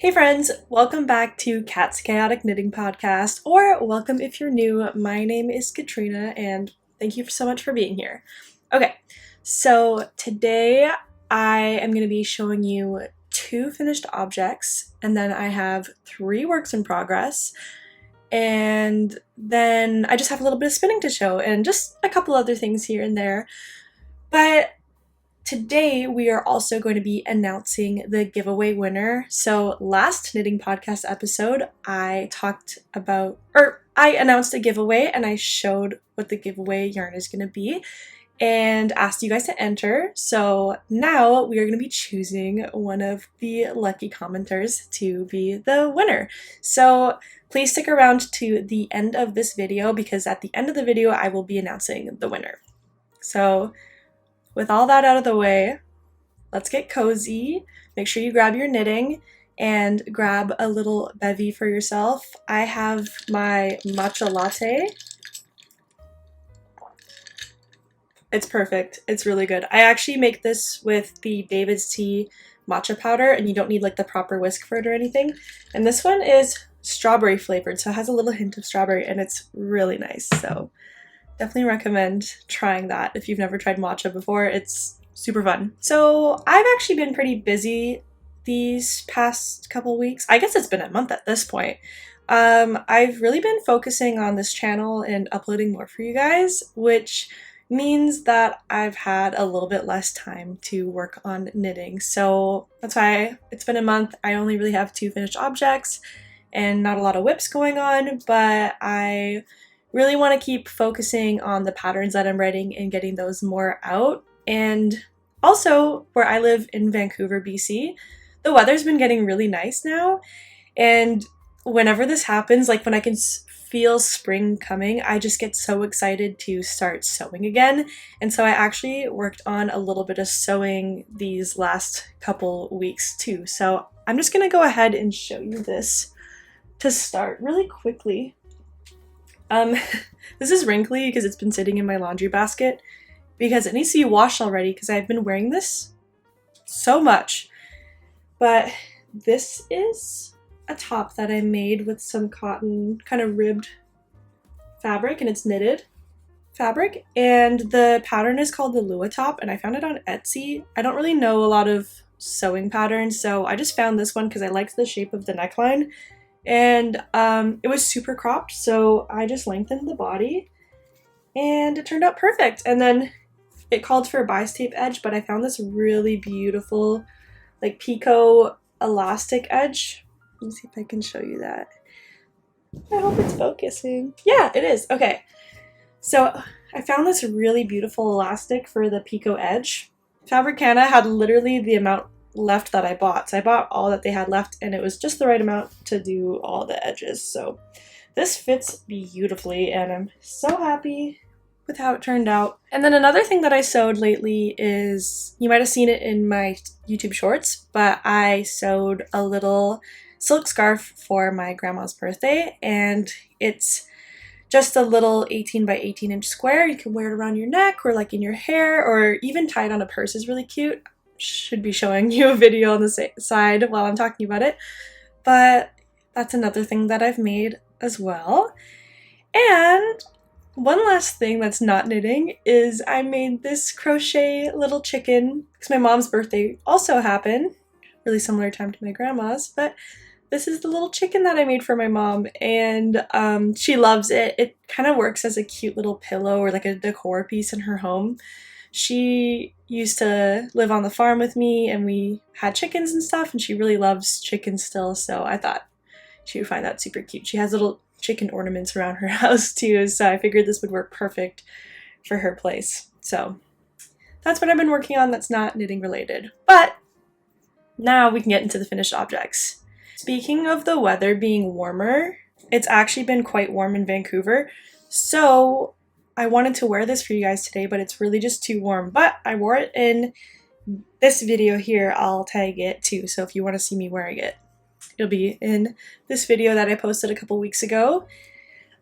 Hey friends, welcome back to Kat's Chaotic Knitting Podcast, or welcome if you're new. My name is Katrina, and thank you so much for being here. Okay, so today I am going to be showing you 2 finished objects, and then I have 3 works in progress, and then I just have a little bit of spinning to show, and just a couple other things here and there. But today, we are also going to be announcing the giveaway winner. So last knitting podcast episode, I announced a giveaway and I showed what the giveaway yarn is going to be and asked you guys to enter. So now we are going to be choosing one of the lucky commenters to be the winner. So please stick around to the end of this video because at the end of the video, I will be announcing the winner. So with all that out of the way, let's get cozy. Make sure you grab your knitting and grab a little bevy for yourself. I have my matcha latte. It's perfect. It's really good. I actually make this with the David's Tea matcha powder, and you don't need like the proper whisk for it or anything. And this one is strawberry flavored, so it has a little hint of strawberry, and it's really nice. So definitely recommend trying that if you've never tried matcha before. It's super fun. So I've actually been pretty busy these past couple weeks. I guess it's been a month at this point. I've really been focusing on this channel and uploading more for you guys, which means that I've had a little bit less time to work on knitting. So that's why it's been a month. I only really have 2 finished objects and not a lot of whips going on, but I really want to keep focusing on the patterns that I'm writing and getting those more out. And also, where I live in Vancouver, BC, the weather's been getting really nice now. And whenever this happens, like when I can feel spring coming, I just get so excited to start sewing again. And so I actually worked on a little bit of sewing these last couple weeks too. So I'm just going to go ahead and show you this to start really quickly. This is wrinkly because it's been sitting in my laundry basket because it needs to be washed already because I've been wearing this so much. But this is a top that I made with some cotton kind of ribbed fabric, and it's knitted fabric, and the pattern is called the Lua top, and I found it on Etsy. I don't really know a lot of sewing patterns, so I just found this one because I liked the shape of the neckline. And it was super cropped, so I just lengthened the body and it turned out perfect. And then it called for a bias tape edge, but I found this really beautiful like picot elastic edge. Let me see if I can show you that. I hope it's focusing. Yeah, it is. Okay, so I found this really beautiful elastic for the picot edge. Fabricana had literally the amount left that I bought. So I bought all that they had left, and it was just the right amount to do all the edges. So this fits beautifully, and I'm so happy with how it turned out. And then another thing that I sewed lately is, you might have seen it in my YouTube shorts, but I sewed a little silk scarf for my grandma's birthday, and it's just a little 18 by 18 inch square. You can wear it around your neck or like in your hair, or even tie it on a purse is really cute. Should be showing you a video on the side while I'm talking about it, but that's another thing that I've made as well. And one last thing that's not knitting is I made this crochet little chicken because my mom's birthday also happened, really similar time to my grandma's, but this is the little chicken that I made for my mom, and she loves it. It kind of works as a cute little pillow or like a decor piece in her home. She used to live on the farm with me, and we had chickens and stuff, and she really loves chickens still, so I thought she would find that super cute. She has little chicken ornaments around her house too, so I figured this would work perfect for her place. So that's what I've been working on that's not knitting related. But now we can get into the finished objects. Speaking of the weather being warmer, it's actually been quite warm in Vancouver, so I wanted to wear this for you guys today, but it's really just too warm. But I wore it in this video here. I'll tag it too, so if you want to see me wearing it, it'll be in this video that I posted a couple weeks ago.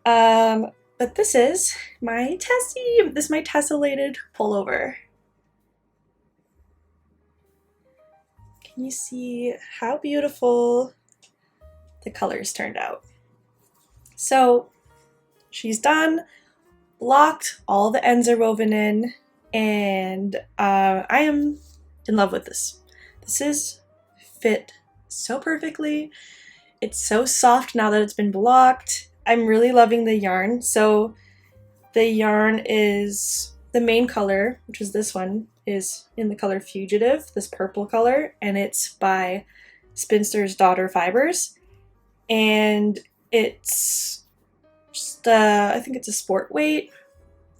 But this is my Tessie. This is my Tessellated Pullover. Can you see how beautiful the colors turned out. So she's done, blocked, all the ends are woven in, and I am in love with this. This is fit so perfectly. It's so soft now that it's been blocked. I'm really loving the yarn. So the yarn is the main color, which is this one, is in the color Fugitive, this purple color, and it's by Spinster's Daughter Fibres. And it's just, I think it's a sport weight,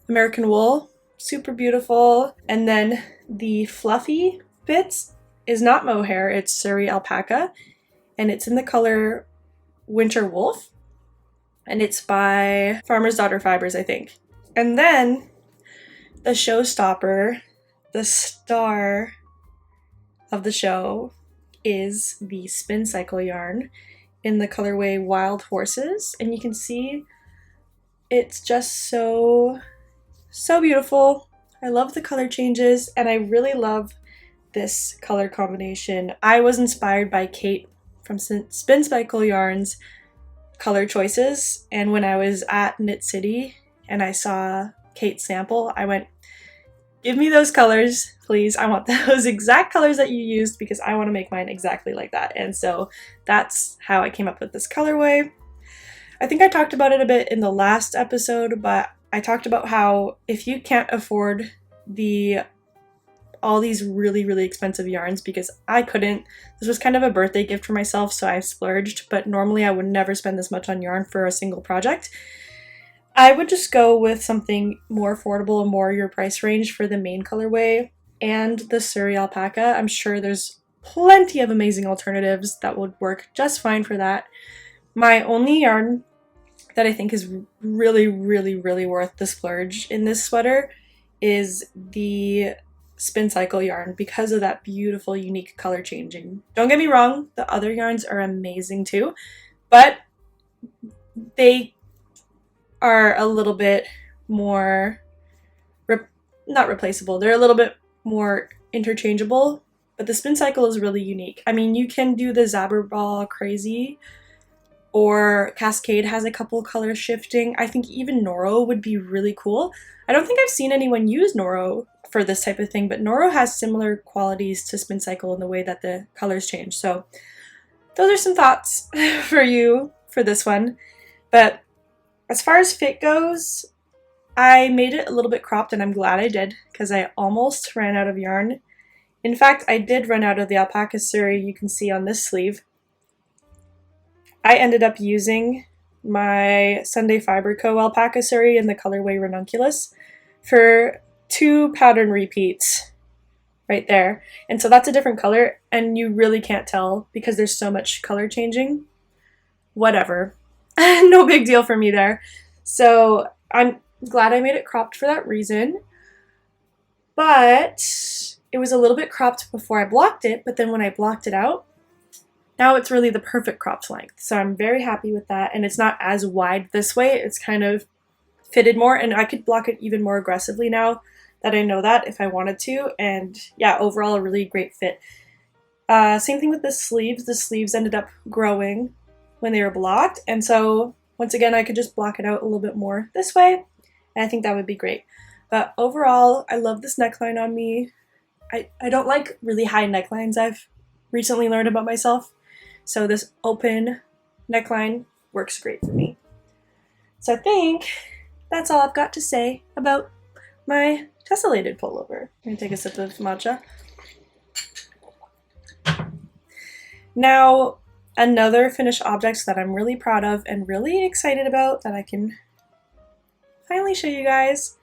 American wool, super beautiful. And then the fluffy bits is not mohair, it's Surrey alpaca, and it's in the color Winter Wolf, and it's by Farmer's Daughter Fibres, I think. And then the showstopper, the star of the show, is the Spin Cycle yarn in the colorway Wild Horses, and you can see it's just so beautiful. I love the color changes, and I really love this color combination. I was inspired by Kate from Spin Cycle Yarn's color choices, and when I was at Knit City and I saw Kate's sample, I went, give me those colors, please. I want those exact colors that you used because I want to make mine exactly like that. And so that's how I came up with this colorway. I think I talked about it a bit in the last episode, but I talked about how if you can't afford all these really expensive yarns, because I couldn't, this was kind of a birthday gift for myself, so I splurged, but normally I would never spend this much on yarn for a single project. I would just go with something more affordable and more your price range for the main colorway and the Surrey alpaca. I'm sure there's plenty of amazing alternatives that would work just fine for that. My only yarn that I think is really worth the splurge in this sweater is the Spin Cycle yarn because of that beautiful unique color changing. Don't get me wrong, the other yarns are amazing too, but they are a little bit more not replaceable. They're a little bit more interchangeable, but the Spin Cycle is really unique. I mean, you can do the Zabberball Crazy, or Cascade has a couple color shifting. I think even Noro would be really cool. I don't think I've seen anyone use Noro for this type of thing, but Noro has similar qualities to Spin Cycle in the way that the colors change. So those are some thoughts for you for this one. But as far as fit goes, I made it a little bit cropped, and I'm glad I did because I almost ran out of yarn. In fact, I did run out of the alpaca Surrey you can see on this sleeve. I ended up using my Sunday Fiber Co. alpaca Surrey in the colorway Ranunculus for 2 pattern repeats right there. And so that's a different color, and you really can't tell because there's so much color changing. Whatever. No big deal for me there. So I'm glad I made it cropped for that reason. But it was a little bit cropped before I blocked it, but then when I blocked it out, now it's really the perfect cropped length. So I'm very happy with that, and it's not as wide this way. It's kind of fitted more, and I could block it even more aggressively now that I know that if I wanted to. And yeah, overall a really great fit. Same thing with the sleeves. The sleeves ended up growing when they were blocked, and so once again I could just block it out a little bit more this way, and I think that would be great. But overall, I love this neckline on me. I don't like really high necklines, I've recently learned about myself, so this open neckline works great for me. So I think that's all I've got to say about my tessellated pullover. I'm gonna take a sip of matcha. Now, another finished object that I'm really proud of and really excited about that I can finally show you guys.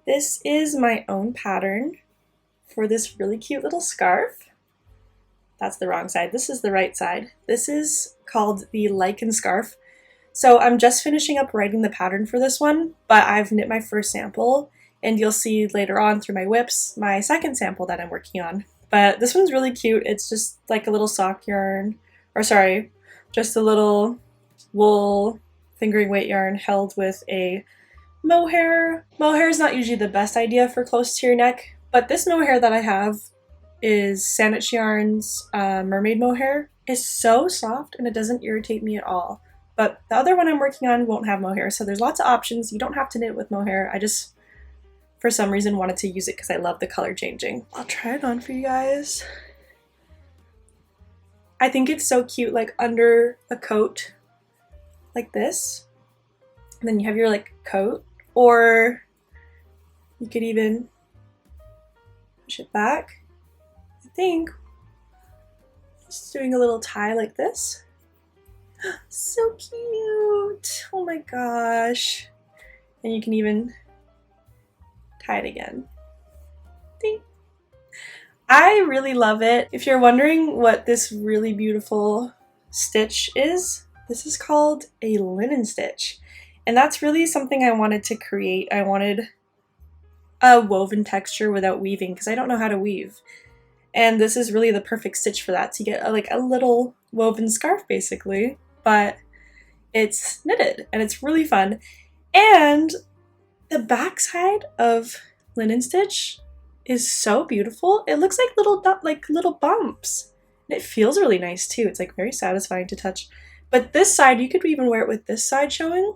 This is my own pattern for this really cute little scarf. That's the wrong side. This is the right side. This is called the Lichen Scarf. So I'm just finishing up writing the pattern for this one, but I've knit my first sample, and you'll see later on through my whips my second sample that I'm working on. But this one's really cute. It's just like a little sock yarn, or sorry, just a little wool fingering weight yarn held with a mohair. Mohair is not usually the best idea for close to your neck, but this mohair that I have is Sandwich Yarn's mermaid mohair, is so soft and it doesn't irritate me at all. But the other one I'm working on won't have mohair, so there's lots of options. You don't have to knit with mohair. I just, for some reason, wanted to use it because I love the color changing. I'll try it on for you guys. I think it's so cute, like under a coat like this. And then you have your like coat, or you could even push it back. I think just doing a little tie like this. So cute. Oh my gosh. And you can even tie it again. Ding. I really love it. If you're wondering what this really beautiful stitch is, this is called a linen stitch. And that's really something I wanted to create. I wanted a woven texture without weaving because I don't know how to weave. And this is really the perfect stitch for that. So you get like a little woven scarf basically, but it's knitted and it's really fun. And the backside of linen stitch is so beautiful. It looks like little bumps. And it feels really nice too. It's like very satisfying to touch. But this side, you could even wear it with this side showing.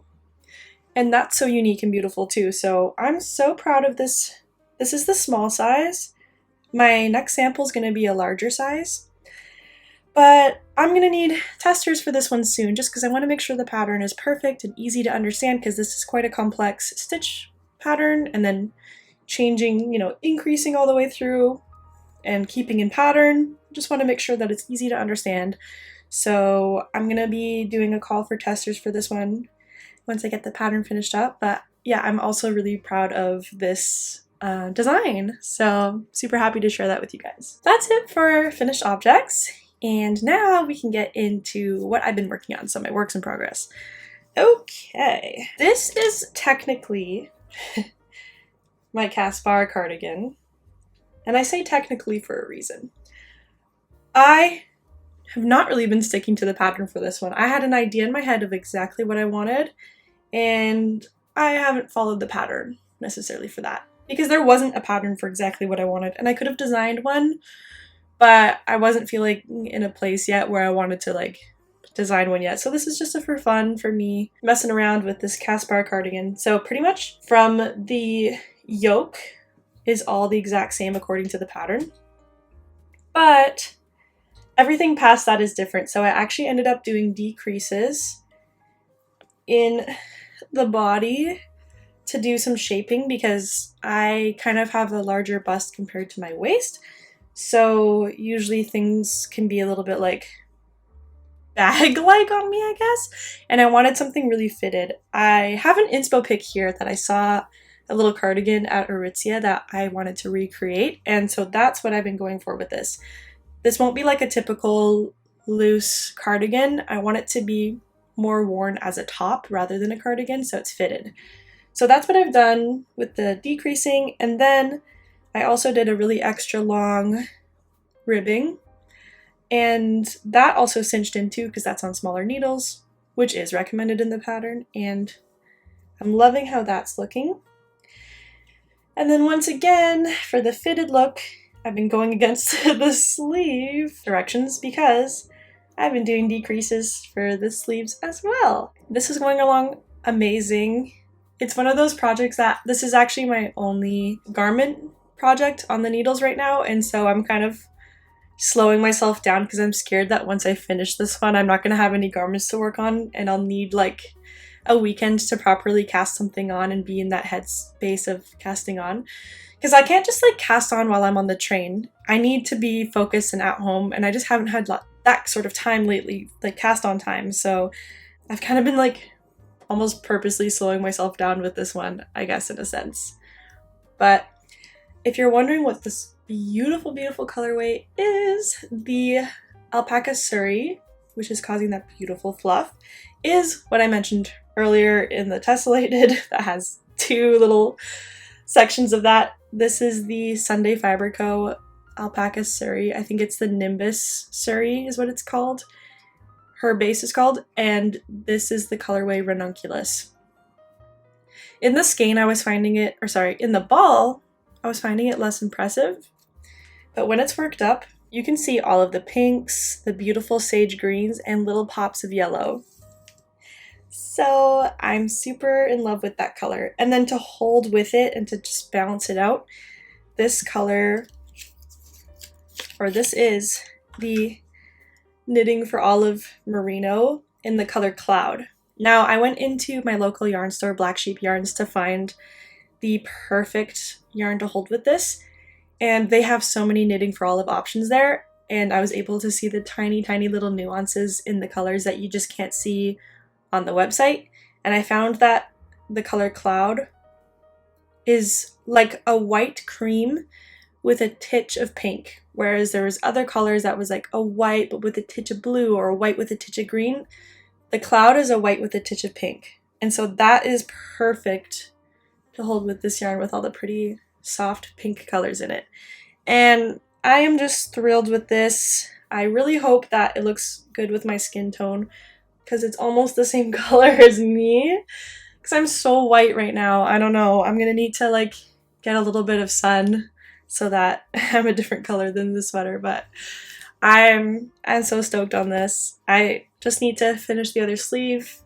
And that's so unique and beautiful too. So I'm so proud of this. This is the small size. My next sample is going to be a larger size. But I'm going to need testers for this one soon just because I want to make sure the pattern is perfect and easy to understand because this is quite a complex stitch pattern, and then changing, increasing all the way through and keeping in pattern. Just want to make sure that it's easy to understand. So I'm going to be doing a call for testers for this one once I get the pattern finished up. But yeah, I'm also really proud of this design. So super happy to share that with you guys. That's it for finished objects. And now we can get into what I've been working on. So my works in progress. Okay, this is technically my Caspar cardigan. And I say technically for a reason. I have not really been sticking to the pattern for this one. I had an idea in my head of exactly what I wanted, and I haven't followed the pattern necessarily for that. Because there wasn't a pattern for exactly what I wanted, and I could have designed one, but I wasn't feeling in a place yet where I wanted to design one yet. So this is just for fun for me, messing around with this Caspar cardigan. So pretty much from the yoke is all the exact same according to the pattern, but everything past that is different. So I actually ended up doing decreases in the body to do some shaping because I kind of have a larger bust compared to my waist. So usually things can be a little bit like bag-like on me, I guess. And I wanted something really fitted. I have an inspo pic here that I saw a little cardigan at Aritzia that I wanted to recreate. And so that's what I've been going for with this. This won't be like a typical loose cardigan. I want it to be more worn as a top rather than a cardigan, so it's fitted. So that's what I've done with the decreasing. And then I also did a really extra long ribbing. And that also cinched in too because that's on smaller needles, which is recommended in the pattern. And I'm loving how that's looking. And then once again, for the fitted look, I've been going against the sleeve directions because I've been doing decreases for the sleeves as well. This is going along amazing. It's one of those projects that this is actually my only garment project on the needles right now, and so I'm kind of slowing myself down because I'm scared that once I finish this one, I'm not going to have any garments to work on, and I'll need like a weekend to properly cast something on and be in that headspace of casting on. Because I can't just cast on while I'm on the train. I need to be focused and at home, and I just haven't had that sort of time lately, cast on time. So I've kind of been almost purposely slowing myself down with this one, I guess, in a sense. But if you're wondering what this beautiful, beautiful colorway is, the alpaca surrey, which is causing that beautiful fluff, is what I mentioned earlier in the tessellated that has two little sections of that. This is the Sunday Fiber Co. alpaca surrey. I think it's the Nimbus surrey is what it's called. Her base is called, and this is the colorway Ranunculus. In the skein, I was finding it, in the ball, I was finding it less impressive. But when it's worked up, You can see all of the pinks, the beautiful sage greens, and little pops of yellow. So I'm super in love with that color. And then to hold with it and to just balance it out, this color, or this is the Knitting for Olive Merino in the color Cloud. Now I went into my local yarn store, Black Sheep Yarns, to find the perfect yarn to hold with this. And they have so many Knitting for Olive options there. And I was able to see the tiny, tiny little nuances in the colors that you just can't see on the website. And I found that the color Cloud is like a white cream with a titch of pink, whereas there was other colors that was like a white but with a titch of blue, or a white with a titch of green. The Cloud is a white with a titch of pink, and so that is perfect to hold with this yarn with all the pretty soft pink colors in it. And I am just thrilled with this. I really hope that it looks good with my skin tone, because it's almost the same color as me, because I'm so white right now. I don't know, I'm gonna need to like get a little bit of sun so that I'm a different color than the sweater, but I'm so stoked on this. I just need to finish the other sleeve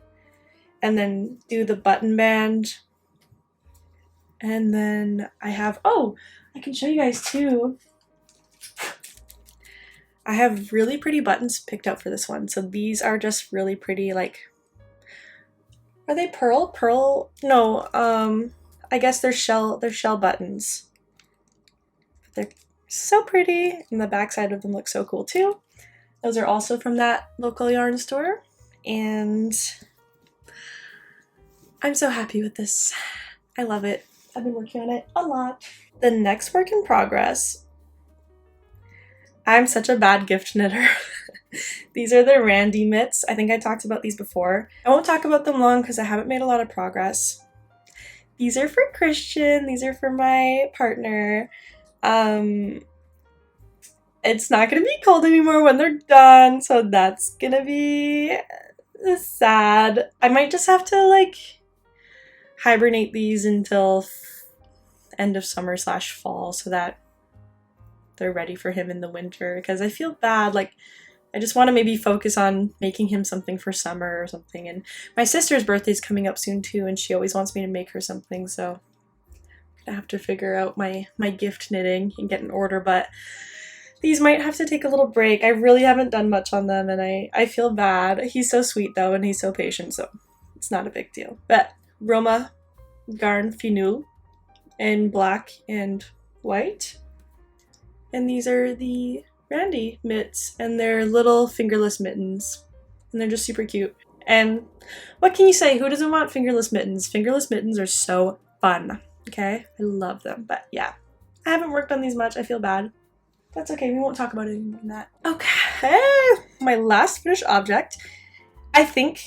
and then do the button band. And then I have, oh, I can show you guys too. I have really pretty buttons picked out for this one. So these are just really pretty, like, are they pearl? Pearl? No, I guess they're shell buttons. They're so pretty, and the backside of them looks so cool too. Those are also from that local yarn store, and I'm so happy with this. I love it. I've been working on it a lot. The next work in progress, I'm such a bad gift knitter. These are the Randi Mitts. I think I talked about these before. I won't talk about them long because I haven't made a lot of progress. These are for Christian. These are for my partner. It's not gonna be cold anymore when they're done, so that's gonna be sad. I might just have to like hibernate these until end of summer / fall so that they're ready for him in the winter, because I feel bad, like I just want to maybe focus on making him something for summer or something. And my sister's birthday's coming up soon too, and she always wants me to make her something, so I have to figure out my gift knitting and get an order, but these might have to take a little break. I really haven't done much on them, and I feel bad. He's so sweet though, and he's so patient, so it's not a big deal. But Roma Garn Finule in black and white. And these are the Randi Mitts, and they're little fingerless mittens, and they're just super cute. And what can you say? Who doesn't want fingerless mittens? Fingerless mittens are so fun. Okay, I love them. But yeah, I haven't worked on these much. I feel bad. That's okay, we won't talk about it anymore than that. Okay, my last finished object. I think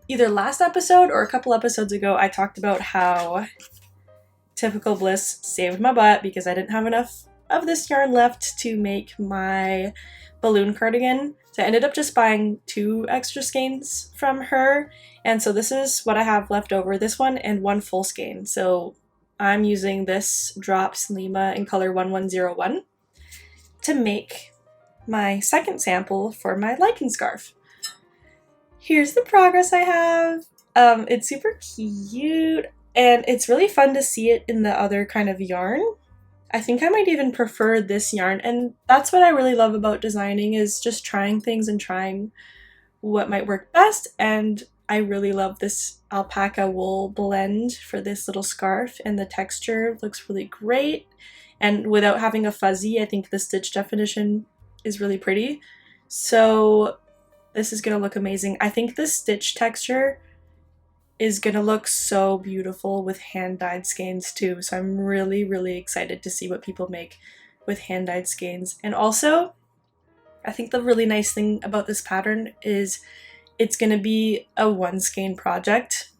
either last episode or a couple episodes ago, I talked about how Typical Bliss saved my butt because I didn't have enough of this yarn left to make my balloon cardigan. So I ended up just buying 2 extra skeins from her. And so this is what I have left over, this one and 1 full skein. So I'm using this Drops Lima in color 1101 to make my second sample for my Lichen Scarf. Here's the progress I have. It's super cute, and it's really fun to see it in the other kind of yarn. I think I might even prefer this yarn, and that's what I really love about designing, is just trying things and trying what might work best. And I really love this alpaca wool blend for this little scarf, and the texture looks really great. And without having a fuzzy, I think the stitch definition is really pretty. So this is gonna look amazing. I think the stitch texture is gonna look so beautiful with hand-dyed skeins too. So I'm really, really excited to see what people make with hand-dyed skeins. And also, I think the really nice thing about this pattern is it's gonna be a 1 skein project.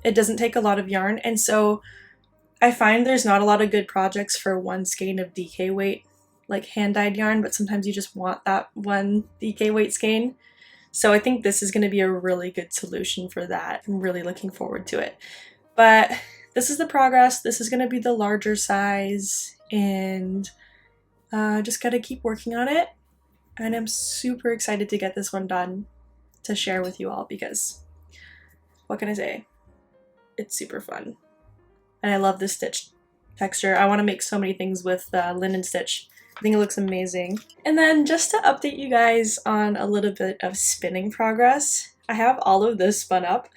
It doesn't take a lot of yarn, and so I find there's not a lot of good projects for 1 skein of DK weight, like hand-dyed yarn, but sometimes you just want that 1 DK weight skein. So I think this is going to be a really good solution for that. I'm really looking forward to it. But this is the progress. This is going to be the larger size, and Just gotta keep working on it, and I'm super excited to get this one done to share with you all because what can I say? It's super fun. And I love this stitch texture. I want to make so many things with linen stitch. I think it looks amazing. And then just to update you guys on a little bit of spinning progress, I have all of this spun up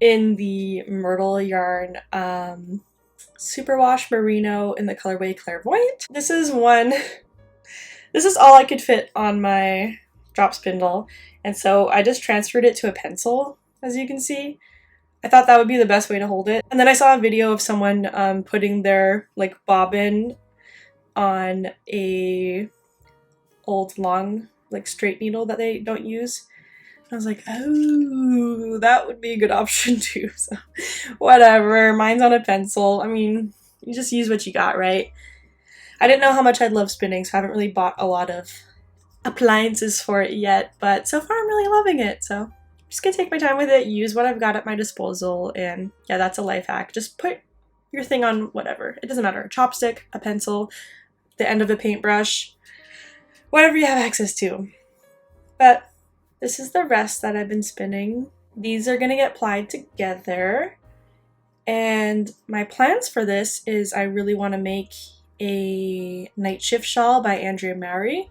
in the Myrtle yarn Superwash Merino in the colorway Clairvoyant. This is all I could fit on my drop spindle, and so I just transferred it to a pencil, as you can see. I thought that would be the best way to hold it. And then I saw a video of someone putting their like bobbin on a old long like straight needle that they don't use. I was like, oh, that would be a good option too. So whatever, mine's on a pencil. I mean, you just use what you got, right? I didn't know how much I'd love spinning, so I haven't really bought a lot of appliances for it yet, but so far I'm really loving it. So I'm just gonna take my time with it, use what I've got at my disposal, and yeah, that's a life hack. Just put your thing on whatever. It doesn't matter. A chopstick, a pencil, the end of a paintbrush, whatever you have access to. But this is the rest that I've been spinning. These are gonna get plied together. And my plans for this is I really want to make a night shift shawl by Andrea Mowry.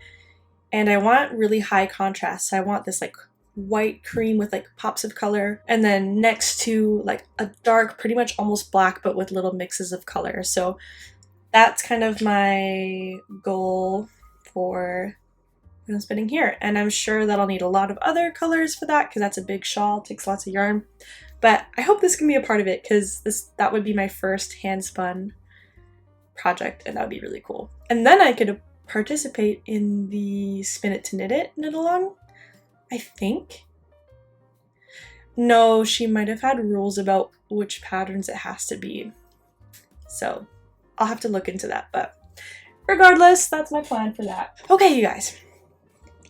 And I want really high contrast. So I want this like white cream with like pops of color. And then next to like a dark, pretty much almost black, but with little mixes of color. So that's kind of my goal for what I'm spinning here. And I'm sure that I'll need a lot of other colors for that because that's a big shawl, takes lots of yarn. But I hope this can be a part of it because that would be my first hand spun project, and that would be really cool. And then I could participate in the Spin It to Knit It knit along, I think. No, she might have had rules about which patterns it has to be. So I'll have to look into that, but regardless, that's my plan for that. Okay, you guys.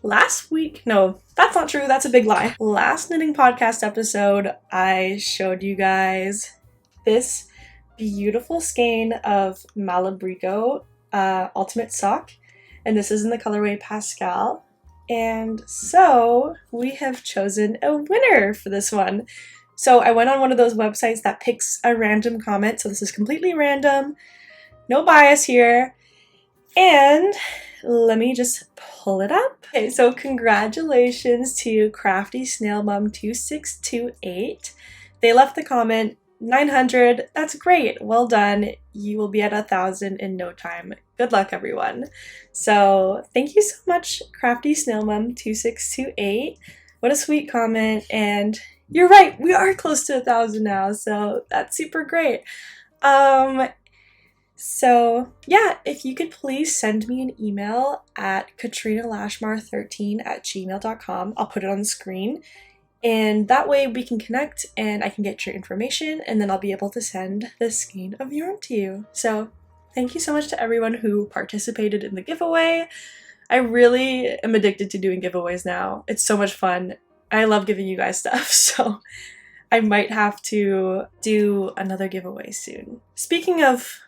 Last week, no, that's not true, that's a big lie. Last knitting podcast episode, I showed you guys this beautiful skein of Malabrigo Ultimate Sock, and this is in the colorway Pascal. And so we have chosen a winner for this one. So I went on one of those websites that picks a random comment, so this is completely random, no bias here, and let me just pull it up. Okay, so congratulations to Crafty Snail Mom 2628. They left the comment 900. That's great. Well done. You will be at 1,000 in no time. Good luck, everyone. So thank you so much, Crafty Snail Mom 2628. What a sweet comment. And you're right, we are close to 1,000 now, so that's super great. So yeah, if you could please send me an email at katrinalashmar13@gmail.com. I'll put it on the screen. And that way we can connect and I can get your information and then I'll be able to send this skein of yarn to you. So thank you so much to everyone who participated in the giveaway. I really am addicted to doing giveaways now. It's so much fun. I love giving you guys stuff, so I might have to do another giveaway soon. Speaking of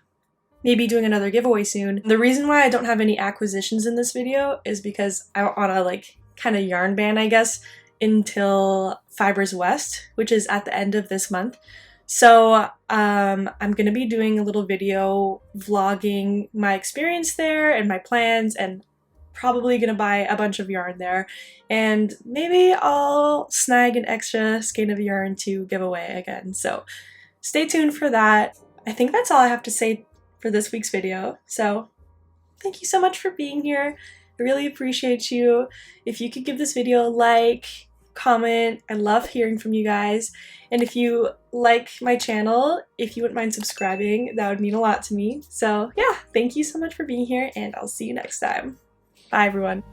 maybe doing another giveaway soon, the reason why I don't have any acquisitions in this video is because I'm on a like kind of yarn ban, I guess, until Fibres West, which is at the end of this month. So I'm gonna be doing a little video vlogging my experience there and my plans, and probably gonna buy a bunch of yarn there, and maybe I'll snag an extra skein of yarn to give away again. So stay tuned for that. I think that's all I have to say for this week's video. So thank you so much for being here. I really appreciate you. If you could give this video a like, comment, I love hearing from you guys. And if you like my channel, if you wouldn't mind subscribing, that would mean a lot to me. So yeah, thank you so much for being here and I'll see you next time. Bye everyone.